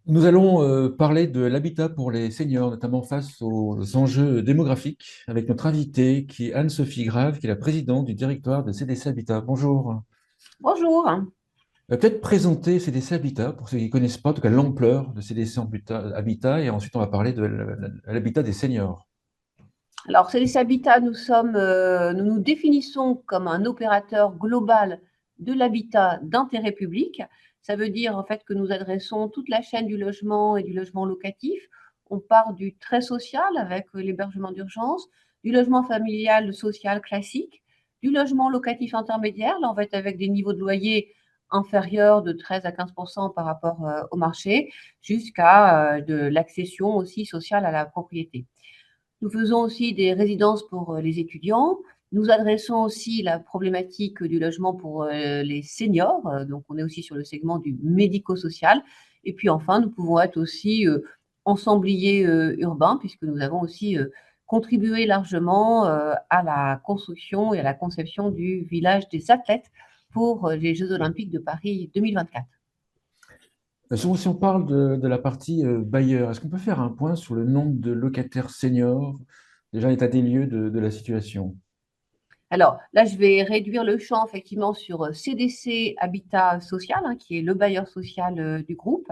Nous allons parler de l'habitat pour les seniors, notamment face aux enjeux démographiques, avec notre invitée qui est Anne-Sophie Grave, qui est la présidente du directoire de CDC Habitat. Bonjour. Bonjour. Peut-être présenter CDC Habitat pour ceux qui ne connaissent pas, en tout cas l'ampleur de CDC Habitat, et ensuite on va parler de l'habitat des seniors. Alors, CDC Habitat, nous nous définissons comme un opérateur global de l'habitat d'intérêt public. Ça veut dire en fait que nous adressons toute la chaîne du logement et du logement locatif. On part du très social avec l'hébergement d'urgence, du logement familial social classique, du logement locatif intermédiaire. Là, on va être avec des niveaux de loyer inférieurs de 13 à 15% par rapport au marché, jusqu'à de l'accession aussi sociale à la propriété. Nous faisons aussi des résidences pour les étudiants. Nous adressons aussi la problématique du logement pour les seniors. Donc, on est aussi sur le segment du médico-social. Et puis, enfin, nous pouvons être aussi ensembliers urbains, puisque nous avons aussi contribué largement à la construction et à la conception du village des athlètes pour les Jeux Olympiques de Paris 2024. Si on parle de la partie bailleur, est-ce qu'on peut faire un point sur le nombre de locataires seniors, déjà l'état des lieux de la situation? Alors là, je vais réduire le champ effectivement sur CDC Habitat Social, hein, qui est le bailleur social du groupe.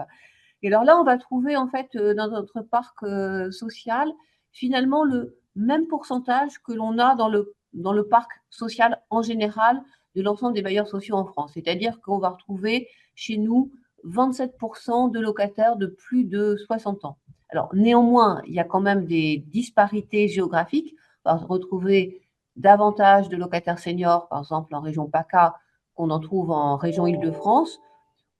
Et alors là, on va trouver en fait dans notre parc social finalement le même pourcentage que l'on a dans le parc social en général de l'ensemble des bailleurs sociaux en France. C'est-à-dire qu'on va retrouver chez nous 27% de locataires de plus de 60 ans. Alors néanmoins, il y a quand même des disparités géographiques. On va retrouver davantage de locataires seniors, par exemple en région PACA, qu'on en trouve en région Île-de-France,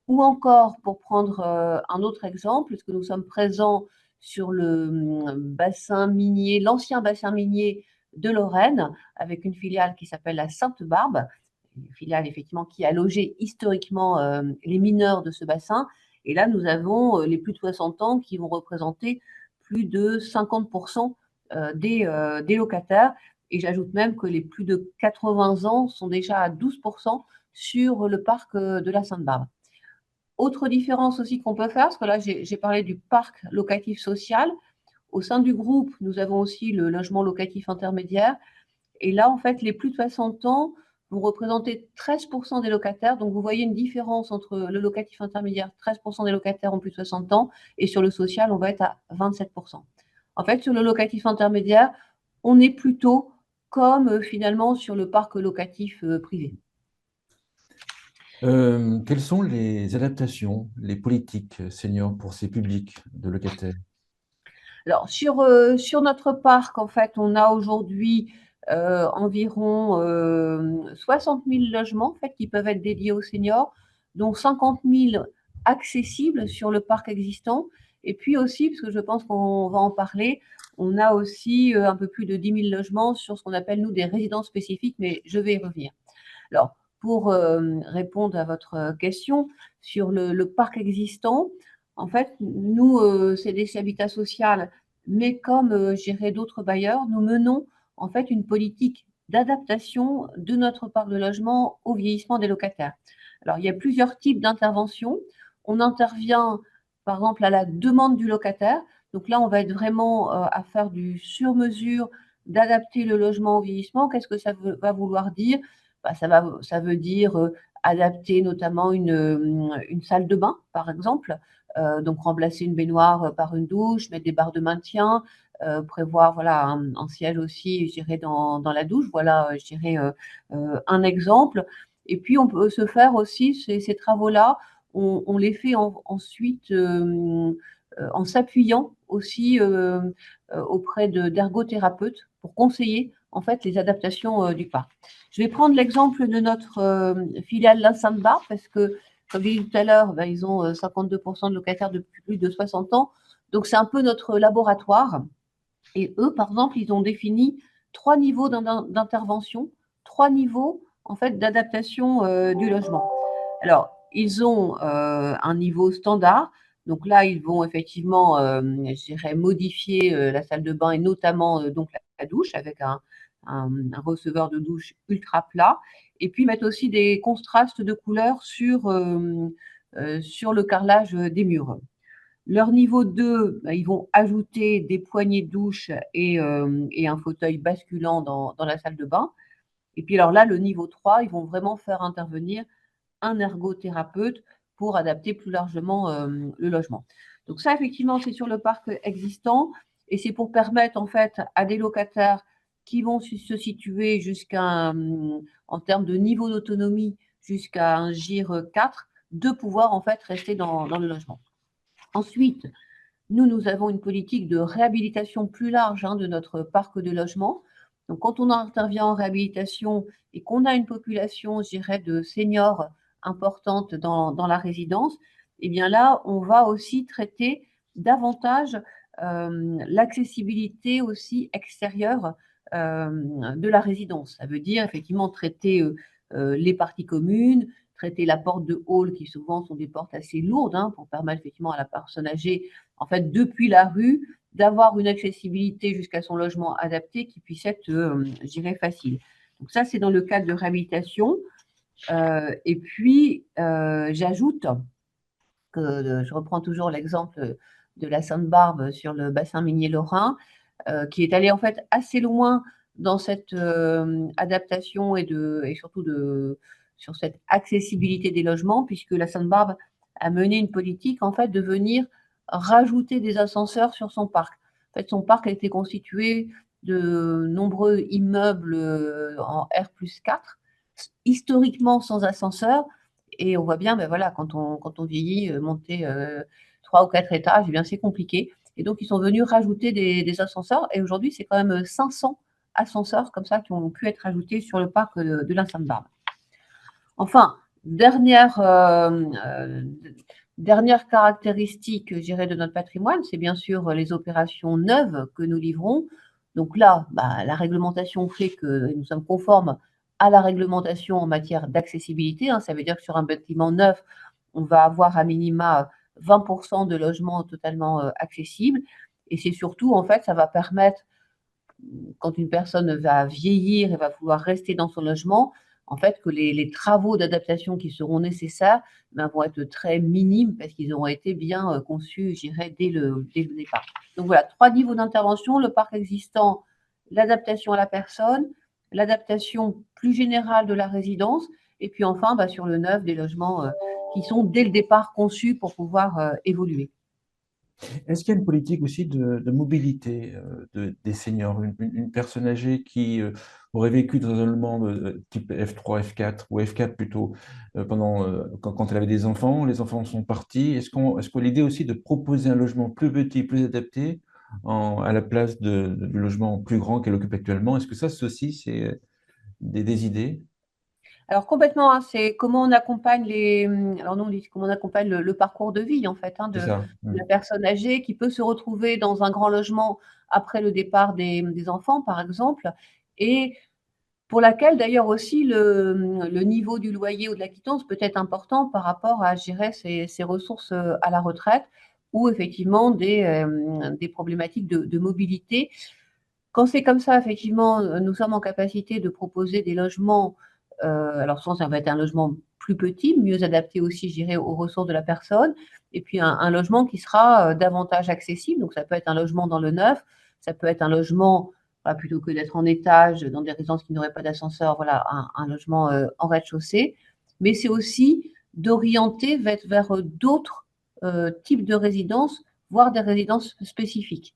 ou encore, pour prendre un autre exemple, puisque nous sommes présents sur le bassin minier, l'ancien bassin minier de Lorraine, avec une filiale qui s'appelle la Sainte-Barbe, une filiale effectivement qui a logé historiquement les mineurs de ce bassin. Et là, nous avons les plus de 60 ans qui vont représenter plus de 50% des locataires. Et j'ajoute même que les plus de 80 ans sont déjà à 12% sur le parc de la Sainte-Barbe. Autre différence aussi qu'on peut faire, parce que là, j'ai parlé du parc locatif social. Au sein du groupe, nous avons aussi le logement locatif intermédiaire. Et là, en fait, les plus de 60 ans vont représenter 13% des locataires. Donc, vous voyez une différence entre le locatif intermédiaire, 13% des locataires ont plus de 60 ans, et sur le social, on va être à 27%. En fait, sur le locatif intermédiaire, on est plutôt comme finalement sur le parc locatif privé. Quelles sont les adaptations, les politiques seniors pour ces publics de locataires? Alors, sur notre parc, en fait, on a aujourd'hui environ 60 000 logements en fait, qui peuvent être dédiés aux seniors, dont 50 000 accessibles sur le parc existant. Et puis aussi, parce que je pense qu'on va en parler, on a aussi un peu plus de 10 000 logements sur ce qu'on appelle, nous, des résidences spécifiques, mais je vais y revenir. Alors, pour répondre à votre question sur le parc existant, en fait, nous, c'est des habitats sociaux, mais comme je dirais d'autres bailleurs, nous menons en fait une politique d'adaptation de notre parc de logement au vieillissement des locataires. Alors, il y a plusieurs types d'interventions. On intervient, par exemple, à la demande du locataire. Donc là, on va être vraiment à faire du sur-mesure, d'adapter le logement au vieillissement. Qu'est-ce que ça va vouloir dire? Bah, ça veut dire adapter notamment une salle de bain, par exemple. Donc remplacer une baignoire par une douche, mettre des barres de maintien, prévoir voilà, un siège aussi, je dirais, dans la douche. Voilà, je dirais, un exemple. Et puis, on peut se faire aussi ces travaux-là, on les fait ensuite en s'appuyant aussi auprès d'ergothérapeutes pour conseiller en fait les adaptations du parc. Je vais prendre l'exemple de notre filiale La Sainte-Barbe parce que, comme j'ai dit tout à l'heure, ben, ils ont 52% de locataires de plus de 60 ans. Donc, c'est un peu notre laboratoire. Et eux, par exemple, ils ont défini 3 niveaux d'intervention, 3 niveaux en fait d'adaptation du logement. Alors, ils ont un niveau standard. Donc là, ils vont effectivement, je dirais, modifier la salle de bain et notamment donc la douche avec un receveur de douche ultra plat. Et puis mettre aussi des contrastes de couleurs sur le carrelage des murs. Leur niveau 2, ils vont ajouter des poignées de douche et un fauteuil basculant dans la salle de bain. Et puis alors là, le niveau 3, ils vont vraiment faire intervenir un ergothérapeute pour adapter plus largement le logement. Donc ça, effectivement, c'est sur le parc existant et c'est pour permettre en fait à des locataires qui vont se situer en termes de niveau d'autonomie jusqu'à un GIR 4 de pouvoir en fait rester dans le logement. Ensuite, nous avons une politique de réhabilitation plus large de notre parc de logement. Donc, quand on intervient en réhabilitation et qu'on a une population, je dirais, de seniors importante dans la résidence, eh bien là, on va aussi traiter davantage l'accessibilité aussi extérieure de la résidence. Ça veut dire effectivement traiter les parties communes, traiter la porte de hall qui souvent sont des portes assez lourdes pour permettre effectivement à la personne âgée en fait, depuis la rue, d'avoir une accessibilité jusqu'à son logement adapté qui puisse être, je dirais, facile. Donc ça, c'est dans le cadre de réhabilitation. Et puis, j'ajoute que je reprends toujours l'exemple de la Sainte-Barbe sur le bassin minier lorrain, qui est allé en fait assez loin dans cette adaptation et surtout sur cette accessibilité des logements, puisque la Sainte-Barbe a mené une politique en fait de venir rajouter des ascenseurs sur son parc. En fait, son parc a été constitué de nombreux immeubles en R+4, historiquement sans ascenseur, et on voit bien, ben voilà, quand on vieillit, monter 3 ou 4 étages, eh bien c'est compliqué. Et donc, ils sont venus rajouter des ascenseurs. Et aujourd'hui, c'est quand même 500 ascenseurs comme ça qui ont pu être ajoutés sur le parc de la Sainte-Barbe. Enfin, dernière caractéristique, je dirais, de notre patrimoine, c'est bien sûr les opérations neuves que nous livrons. Donc là, la réglementation fait que nous sommes conformes à la réglementation en matière d'accessibilité. Ça veut dire que sur un bâtiment neuf, on va avoir à minima 20% de logements totalement accessibles. Et c'est surtout, en fait, ça va permettre, quand une personne va vieillir et va vouloir rester dans son logement, en fait, que les travaux d'adaptation qui seront nécessaires vont être très minimes parce qu'ils auront été bien conçus, je dirais, dès le départ. Donc voilà, 3 niveaux d'intervention, le parc existant, l'adaptation à la personne, l'adaptation plus générale de la résidence, et puis enfin, sur le neuf, des logements qui sont dès le départ conçus pour pouvoir évoluer. Est-ce qu'il y a une politique aussi de mobilité des seniors, une personne âgée qui aurait vécu dans un logement de type F3, F4 ou F4 plutôt quand elle avait des enfants, les enfants sont partis. Est-ce que l'idée aussi de proposer un logement plus petit, plus adapté à la place du logement plus grand qu'elle occupe actuellement, est-ce que ça aussi c'est des idées? Alors complètement, c'est comment on accompagne alors nous on dit comment on accompagne le parcours de vie en fait, C'est de ça. la personne âgée qui peut se retrouver dans un grand logement après le départ des enfants par exemple, et pour laquelle d'ailleurs aussi le niveau du loyer ou de la quittance peut être important par rapport à gérer ses ressources à la retraite, ou effectivement des problématiques de mobilité. Quand c'est comme ça, effectivement, nous sommes en capacité de proposer des logements. Alors, soit ça va être un logement plus petit, mieux adapté aussi, je dirais, aux ressources de la personne, et puis un logement qui sera davantage accessible. Donc, ça peut être un logement dans le neuf, ça peut être un logement, voilà, plutôt que d'être en étage dans des résidences qui n'auraient pas d'ascenseur, voilà, un logement en rez-de-chaussée. Mais c'est aussi d'orienter vers d'autres types de résidences, voire des résidences spécifiques.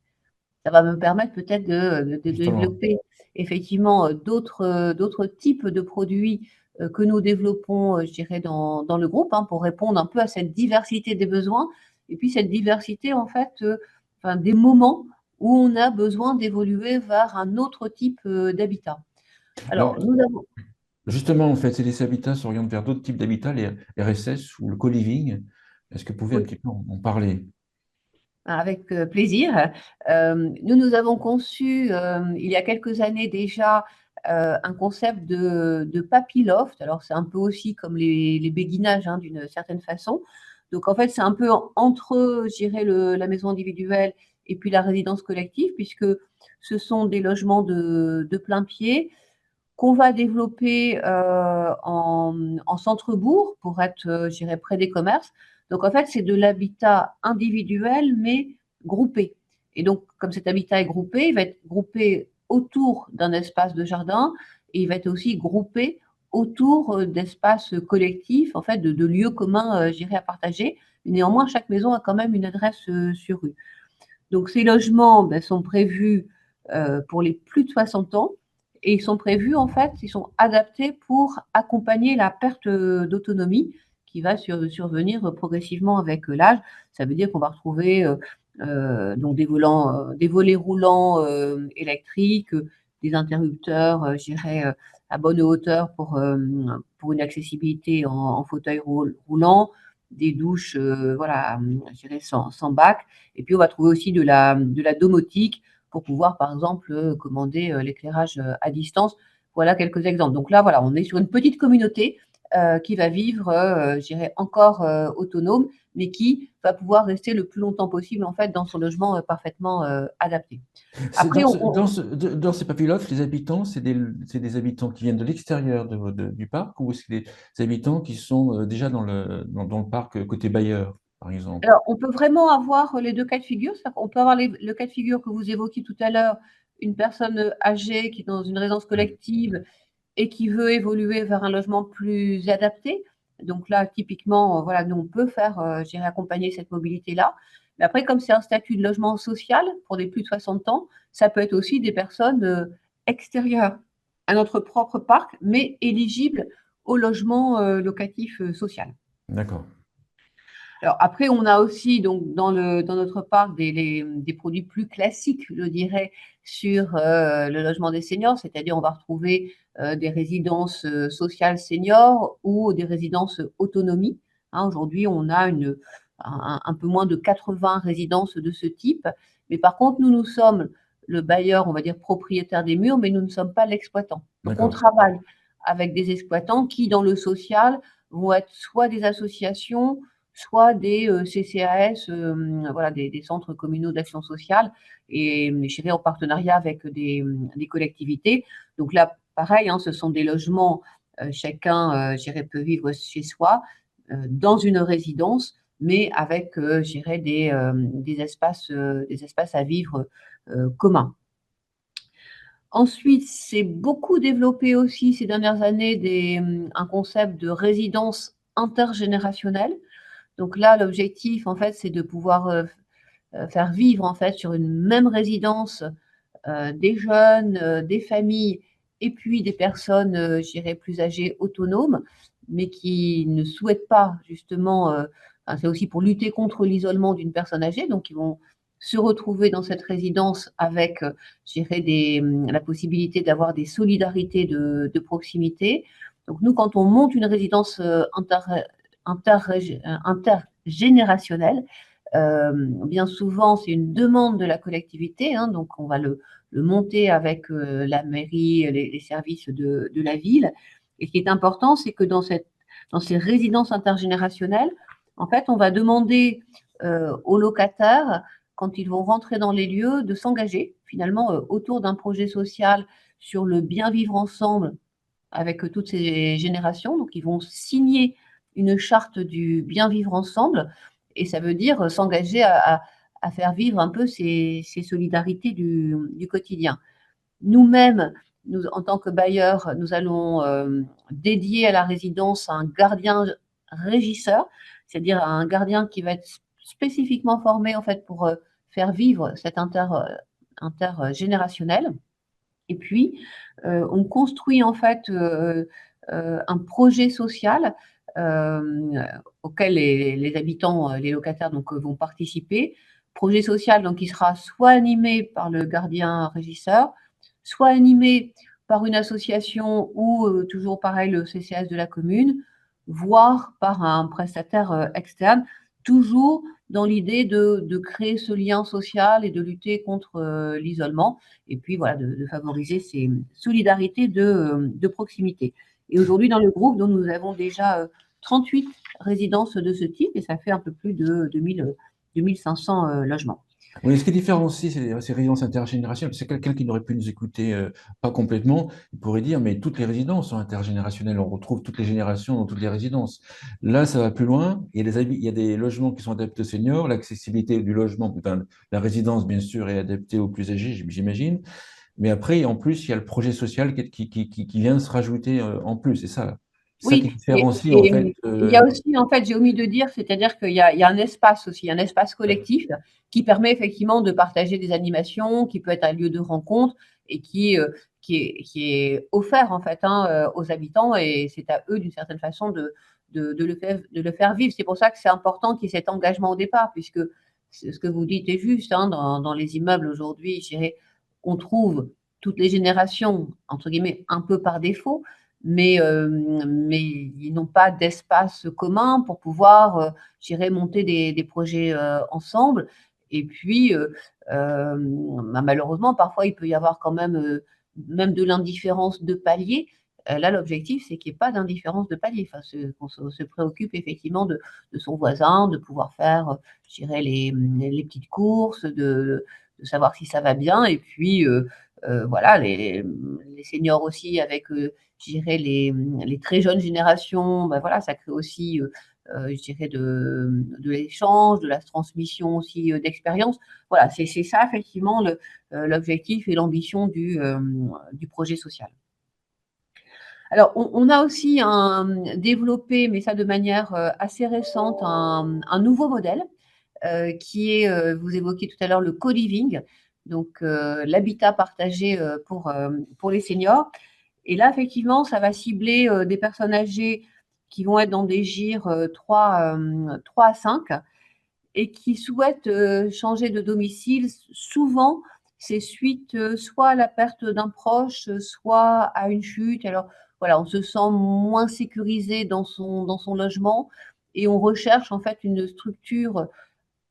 Ça va me permettre peut-être de Justement. développer effectivement d'autres types de produits que nous développons, je dirais, dans le groupe, pour répondre un peu à cette diversité des besoins et puis cette diversité, en fait, enfin, des moments où on a besoin d'évoluer vers un autre type d'habitat. Alors, Alors, nous avons, justement, en fait, ces habitats s'orientent vers d'autres types d'habitats, les RSS ou le co-living. Est-ce que vous pouvez un oui, petit peu en parler? avec plaisir. Nous avons conçu, il y a quelques années déjà, un concept de papy loft. Alors, c'est un peu aussi comme les béguinages, d'une certaine façon. Donc, en fait, c'est un peu entre, je dirais, la maison individuelle et puis la résidence collective, puisque ce sont des logements de plein pied qu'on va développer en centre-bourg pour être, je dirais, près des commerces. Donc, en fait, c'est de l'habitat individuel, mais groupé. Et donc, comme cet habitat est groupé, il va être groupé autour d'un espace de jardin et il va être aussi groupé autour d'espaces collectifs, en fait, de lieux communs, je dirais, à partager. Néanmoins, chaque maison a quand même une adresse sur rue. Donc, ces logements sont prévus pour les plus de 60 ans et ils sont prévus, en fait, ils sont adaptés pour accompagner la perte d'autonomie qui va survenir progressivement avec l'âge. Ça veut dire qu'on va retrouver donc des volets roulants électriques, des interrupteurs, je dirais, à bonne hauteur pour une accessibilité en fauteuil roulant, des douches, voilà, je dirais sans bac. Et puis, on va trouver aussi de la domotique pour pouvoir, par exemple, commander l'éclairage à distance. Voilà quelques exemples. Donc là, voilà, on est sur une petite communauté qui va vivre, je dirais, encore autonome, mais qui va pouvoir rester le plus longtemps possible, en fait, dans son logement parfaitement adapté. Après, Dans ces papillotes, les habitants, c'est des habitants qui viennent de l'extérieur du parc ou c'est des habitants qui sont déjà dans le parc côté bailleur, par exemple? alors, on peut vraiment avoir les deux cas de figure. On peut avoir le cas de figure que vous évoquiez tout à l'heure, une personne âgée qui est dans une résidence collective et qui veut évoluer vers un logement plus adapté. Donc là, typiquement, voilà, nous, on peut faire, je dirais, accompagner cette mobilité-là. Mais après, comme c'est un statut de logement social pour des plus de 60 ans, ça peut être aussi des personnes extérieures à notre propre parc, mais éligibles au logement locatif social. D'accord. Alors après, on a aussi donc dans notre parc des produits plus classiques, je dirais, sur le logement des seniors, c'est-à-dire on va retrouver des résidences sociales seniors ou des résidences autonomie. Hein, aujourd'hui, on a un peu moins de 80 résidences de ce type. Mais par contre, nous sommes le bailleur, on va dire propriétaire des murs, mais nous ne sommes pas l'exploitant. Donc on D'accord. travaille avec des exploitants qui, dans le social, vont être soit des associations, soit des CCAS, voilà, des centres communaux d'action sociale, et je dirais en partenariat avec des collectivités. Donc là, pareil, hein, ce sont des logements, chacun, je dirais, peut vivre chez soi, dans une résidence, mais avec, je dirais, des espaces à vivre communs. Ensuite, c'est beaucoup développé aussi ces dernières années un concept de résidence intergénérationnelle. Donc là, l'objectif, en fait, c'est de pouvoir faire vivre, en fait, sur une même résidence des jeunes, des familles et puis des personnes, je dirais, plus âgées, autonomes, mais qui ne souhaitent pas, justement, enfin, c'est aussi pour lutter contre l'isolement d'une personne âgée, donc ils vont se retrouver dans cette résidence avec, je dirais, la possibilité d'avoir des solidarités de proximité. Donc nous, quand on monte une résidence intergénérationnelle, bien souvent, c'est une demande de la collectivité, hein, donc on va le monter avec la mairie, les services de la ville. Et ce qui est important, c'est que dans ces résidences intergénérationnelles, en fait, on va demander aux locataires, quand ils vont rentrer dans les lieux, de s'engager finalement autour d'un projet social sur le bien vivre ensemble avec toutes ces générations. Donc, ils vont signer une charte du bien vivre ensemble et ça veut dire s'engager à faire vivre un peu ces solidarités du quotidien. Nous-mêmes, nous, en tant que bailleurs, nous allons dédier à la résidence un gardien régisseur, c'est-à-dire un gardien qui va être spécifiquement formé en fait pour faire vivre cet intergénérationnel. Et puis, on construit en fait un projet social auquel les habitants, les locataires donc, vont participer. Projet social donc, qui sera soit animé par le gardien régisseur, soit animé par une association ou toujours pareil le CCAS de la commune, voire par un prestataire externe, toujours dans l'idée de créer ce lien social et de lutter contre l'isolement et puis voilà, de favoriser ces solidarités de proximité. Et aujourd'hui, dans le groupe, dont nous avons déjà 38 résidences de ce type et ça fait un peu plus de 2500 logements. Oui, ce qui différencie ces résidences intergénérationnelles, c'est quelqu'un qui n'aurait pu nous écouter pas complètement, il pourrait dire, mais toutes les résidences sont intergénérationnelles, on retrouve toutes les générations dans toutes les résidences. Là, ça va plus loin, il y a des logements qui sont adaptés aux seniors, l'accessibilité du logement, enfin, la résidence, bien sûr, est adaptée aux plus âgés, j'imagine, mais après, en plus, il y a le projet social qui vient se rajouter en plus, c'est ça. C'est ça qui Oui, différencie, en fait. et il y a aussi, en fait, j'ai omis de dire, c'est-à-dire qu'il y a un espace aussi, un espace collectif qui permet effectivement de partager des animations, qui peut être un lieu de rencontre et qui est offert en fait hein, aux habitants et c'est à eux d'une certaine façon de le faire vivre. C'est pour ça que c'est important qu'il y ait cet engagement au départ, puisque ce que vous dites est juste, hein, dans les immeubles aujourd'hui, je dirais, on trouve toutes les générations, entre guillemets, un peu par défaut, mais ils n'ont pas d'espace commun pour pouvoir, j'irais monter des projets ensemble. Et puis, bah, malheureusement, parfois, il peut y avoir quand même, même de l'indifférence de palier. Là, l'objectif, c'est qu'il n'y ait pas d'indifférence de palier. Enfin, qu'on se préoccupe effectivement de son voisin, de pouvoir faire, je dirais, les petites courses, de savoir si ça va bien. Et puis, voilà, les seniors aussi avec je dirais les très jeunes générations, ben voilà, ça crée aussi, je dirais de l'échange, de la transmission aussi d'expérience. Voilà, c'est ça effectivement l'objectif et l'ambition du projet social. Alors, on a aussi développé, mais ça de manière assez récente, un nouveau modèle qui est, vous évoquiez tout à l'heure le co-living, donc l'habitat partagé pour les seniors. Et là, effectivement, ça va cibler des personnes âgées qui vont être dans des GIR 3 à 5 et qui souhaitent changer de domicile. Souvent, c'est suite soit à la perte d'un proche, soit à une chute. Alors voilà, on se sent moins sécurisé dans son logement et on recherche en fait une structure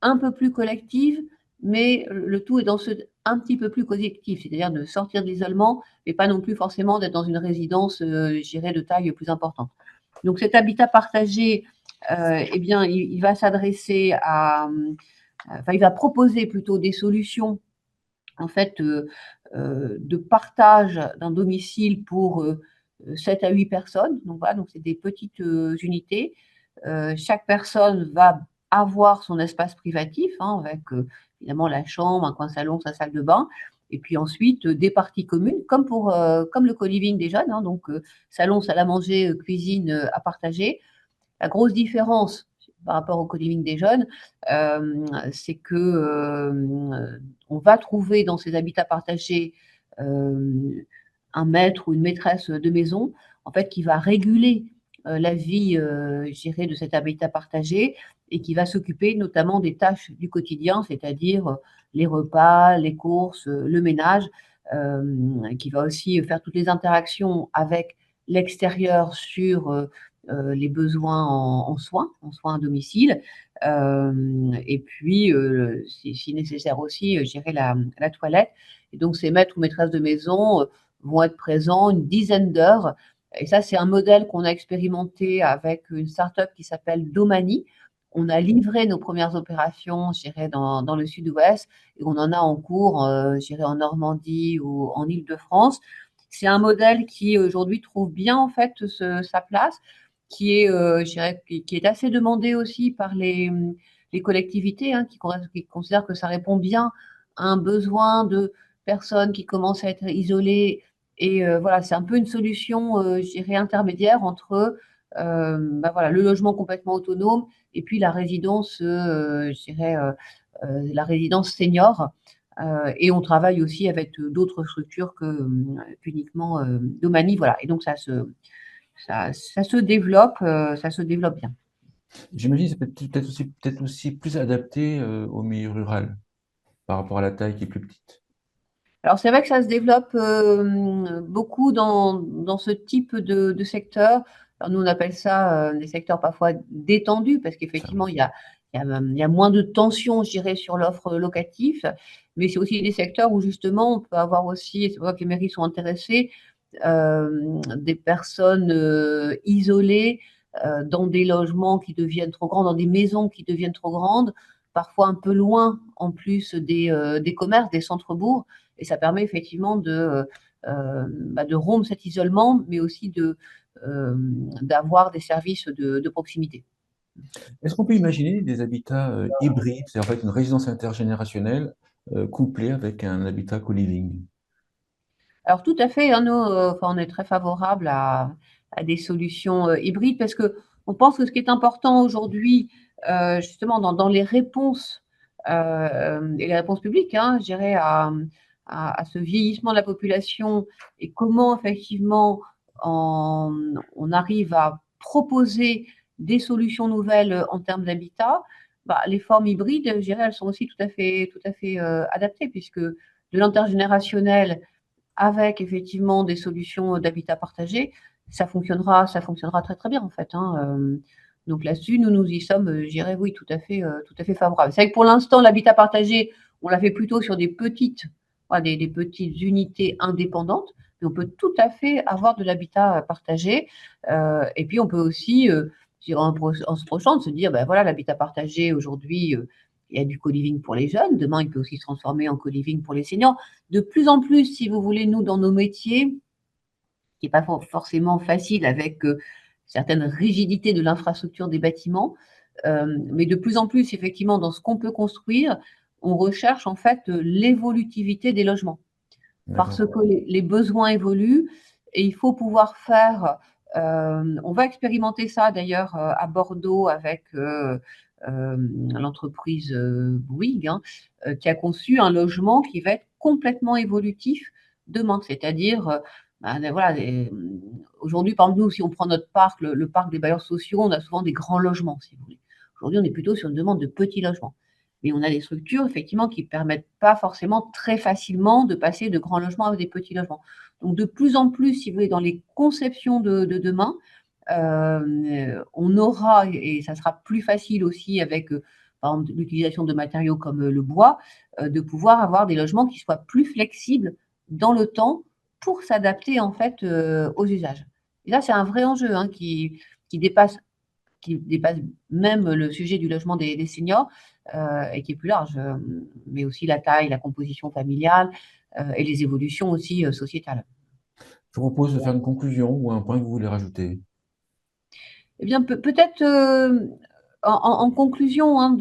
un peu plus collective, mais le tout est dans ce un petit peu plus collectif, c'est-à-dire de sortir de l'isolement, mais pas non plus forcément d'être dans une résidence, je dirais, de taille plus importante. Donc cet habitat partagé, eh bien, il va s'adresser à, enfin, il va proposer plutôt des solutions, en fait, de partage d'un domicile pour 7 à 8 personnes. Donc voilà, donc c'est des petites unités. Chaque personne va avoir son espace privatif, hein, avec évidemment la chambre, un coin salon, sa salle de bain, et puis ensuite des parties communes, comme le co-living des jeunes, hein, donc salon, salle à manger, cuisine à partager. La grosse différence par rapport au co-living des jeunes, c'est que on va trouver dans ces habitats partagés un maître ou une maîtresse de maison, en fait, qui va réguler la vie, je dirais, de cet habitat partagé et qui va s'occuper notamment des tâches du quotidien, c'est-à-dire les repas, les courses, le ménage, qui va aussi faire toutes les interactions avec l'extérieur sur les besoins en soins à domicile. Et puis, si nécessaire aussi, je dirais la toilette. Et donc, ces maîtres ou maîtresses de maison vont être présents une dizaine d'heures. Et ça, c'est un modèle qu'on a expérimenté avec une start-up qui s'appelle Domani. On a livré nos premières opérations, je dirais, dans le sud-ouest et on en a en cours, je dirais, en Normandie ou en Île-de-France. C'est un modèle qui aujourd'hui trouve bien en fait sa place qui est, je dirais, qui est assez demandé aussi par les collectivités, hein, qui considèrent que ça répond bien à un besoin de personnes qui commencent à être isolées. Et voilà, c'est un peu une solution, je dirais, intermédiaire entre bah voilà, le logement complètement autonome et puis la résidence, je dirais, la résidence senior. Et on travaille aussi avec d'autres structures qu'uniquement Domani. Voilà. Et donc, ça se développe bien. J'imagine que c'est peut-être aussi plus adapté au milieu rural par rapport à la taille qui est plus petite. Alors c'est vrai que ça se développe beaucoup dans ce type de secteur. Alors, nous, on appelle ça des secteurs parfois détendus parce Ça. qu'effectivement, il y a moins de tension, je dirais, sur l'offre locative. Mais c'est aussi des secteurs où justement, on peut avoir aussi, et c'est pour ça que les mairies sont intéressées, des personnes isolées dans des logements qui deviennent trop grands, dans des maisons qui deviennent trop grandes, parfois un peu loin en plus des commerces, des centres-bourgs, et ça permet effectivement de rompre cet isolement, mais aussi d'avoir des services de proximité. Est-ce qu'on peut imaginer des habitats hybrides, c'est en fait une résidence intergénérationnelle couplée avec un habitat co-living? Alors tout à fait, hein, nous, enfin, on est très favorable à des solutions hybrides parce que on pense que ce qui est important aujourd'hui, justement dans les réponses et les réponses publiques, hein, je dirais à ce vieillissement de la population et comment effectivement on arrive à proposer des solutions nouvelles en termes d'habitat, bah, les formes hybrides, je dirais, elles sont aussi tout à fait adaptées puisque de l'intergénérationnel avec effectivement des solutions d'habitat partagé, ça fonctionnera très très bien en fait, hein. Donc là-dessus, nous y sommes, je dirais oui, tout à fait favorables. C'est vrai que pour l'instant, l'habitat partagé, on l'a fait plutôt sur des petites, voilà, des petites unités indépendantes, mais on peut tout à fait avoir de l'habitat partagé. Et puis on peut aussi, je dirais en se projetant, de se dire, ben voilà, l'habitat partagé aujourd'hui, il y a du co-living pour les jeunes. Demain, il peut aussi se transformer en co-living pour les seniors. De plus en plus, si vous voulez, nous, dans nos métiers, qui n'est pas forcément facile avec certaines rigidités de l'infrastructure des bâtiments, mais de plus en plus, effectivement, dans ce qu'on peut construire, on recherche en fait l'évolutivité des logements parce D'accord. que les besoins évoluent et il faut pouvoir faire. On va expérimenter ça d'ailleurs à Bordeaux avec l'entreprise Bouygues, hein, qui a conçu un logement qui va être complètement évolutif demain. C'est-à-dire, ben, voilà, aujourd'hui, par exemple, nous, si on prend notre parc, le parc des bailleurs sociaux, on a souvent des grands logements, si vous voulez. Aujourd'hui, on est plutôt sur une demande de petits logements. Mais on a des structures, effectivement, qui ne permettent pas forcément très facilement de passer de grands logements à des petits logements. Donc, de plus en plus, si vous voulez, dans les conceptions de demain, on aura, et ça sera plus facile aussi avec, par exemple, l'utilisation de matériaux comme le bois, de pouvoir avoir des logements qui soient plus flexibles dans le temps pour s'adapter, en fait, aux usages. Et là, c'est un vrai enjeu, hein, qui dépasse qui dépasse même le sujet du logement des seniors et qui est plus large, mais aussi la taille, la composition familiale et les évolutions aussi sociétales. Je vous propose de faire une conclusion ou un point que vous voulez rajouter. Eh bien, peut-être en conclusion, hein,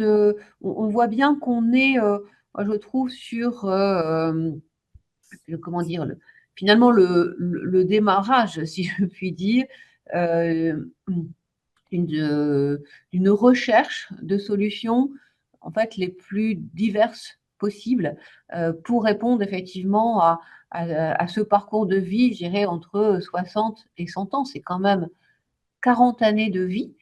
on voit bien qu'on est, moi, je trouve, sur comment dire, finalement le démarrage, si je puis dire, euh, d'une recherche de solutions en fait les plus diverses possibles pour répondre effectivement à ce parcours de vie, je dirais, entre 60 et 100 ans. C'est quand même 40 années de vie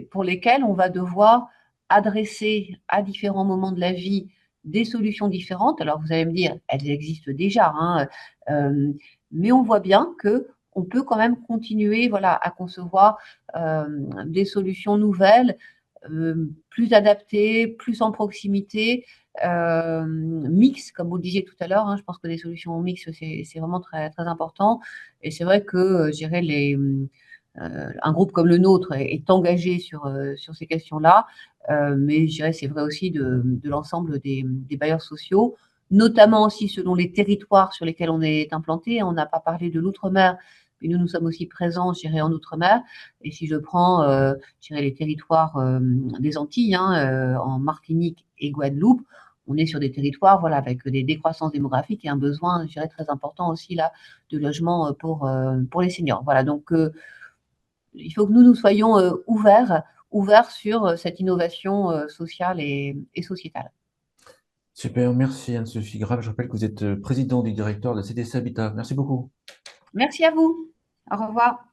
pour lesquelles on va devoir adresser à différents moments de la vie des solutions différentes. Alors vous allez me dire, elles existent déjà, hein, euh, mais on voit bien que on peut quand même continuer, voilà, à concevoir des solutions nouvelles, plus adaptées, plus en proximité, mixtes, comme vous le disiez tout à l'heure. Hein, je pense que des solutions mixtes, c'est vraiment très, très important. Et c'est vrai que, je dirais, un groupe comme le nôtre est engagé sur ces questions-là, mais je dirais c'est vrai aussi de l'ensemble des bailleurs sociaux, notamment aussi selon les territoires sur lesquels on est implanté. On n'a pas parlé de l'outre-mer, mais nous sommes aussi présents, je dirais, en outre-mer. Et si je prends, je dirais, les territoires des Antilles, hein, en Martinique et Guadeloupe, on est sur des territoires, voilà, avec des décroissances démographiques et un besoin, je dirais, très important aussi là de logement pour les seniors. Voilà, donc il faut que nous soyons ouverts sur cette innovation sociale et sociétale. Super, merci Anne-Sophie Grave. Je rappelle que vous êtes président du directeur de CDC Habitat. Merci beaucoup. Merci à vous. Au revoir.